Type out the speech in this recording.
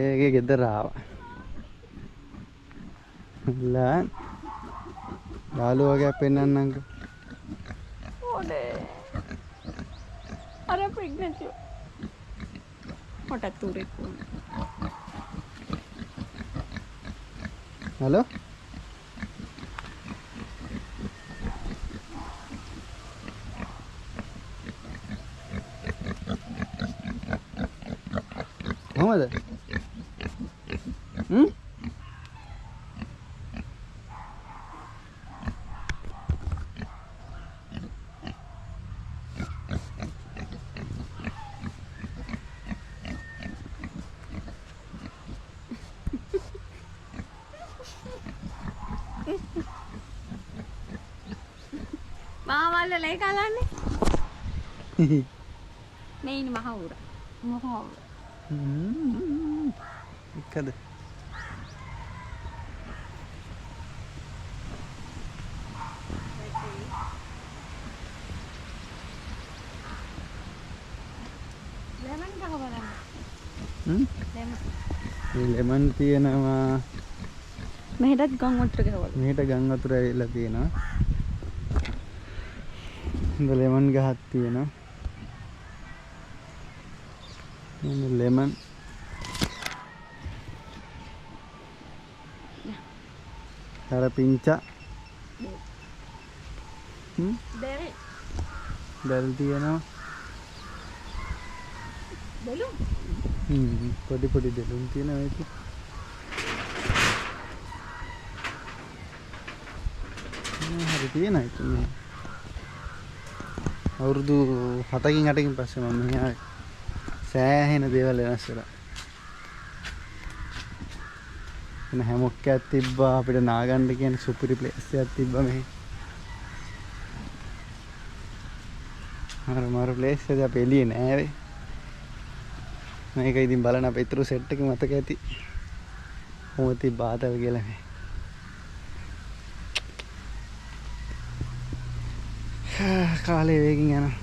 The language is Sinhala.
ඒකේ ගෙදර ආවා. ලෑන් යාළුවා වගේ පෙන්නන්නම්කෝ. ඕනේ. අර ප්‍රෙග්නන්ට්. මොටත් උරේ කොන. හලෝ. කොහමද? මාමල්ල ලේ කලන්නේ. මේ ඉන්නේ මහ උර. මහ උර. එකද? ලෙමන් ගහ බලන්න. ලෙමන්. මේ ලෙමන් තියෙනවා. මෙහෙටත් ගම් වතුර ගහවල. මෙහෙට ගම් වතුර ඇවිල්ලා තියෙනවා. හොඳ ලෙමන් ගහක් තියෙනවා. මේ ලෙමන් අර පිංචා දැල් තියෙනවා. දෙලුම්. පොඩි පොඩි දෙලුම් තියෙනවා මේක. හරි තියෙනවා ඒක මේ. අවුරුදු 7කින් 8කින් පස්සේ මම මෙහා සෑහෙන දේවල් වෙනස් වෙලා. එන හැමොක්කයක් තිබ්බා අපිට නාගන්න කියන සුපිරි ප්ලේස් එකක් තිබ්බා මෙහි. මාරු ප්ලේස් එක අපි එළියේ නෑ වේ. මේක ඉතින් බලන්න අපේ ඊතුරු සෙට් එක මතක ඇති. මොහොතේ බාදල් කියලා මේ. කාලේ වේගින් යනවා.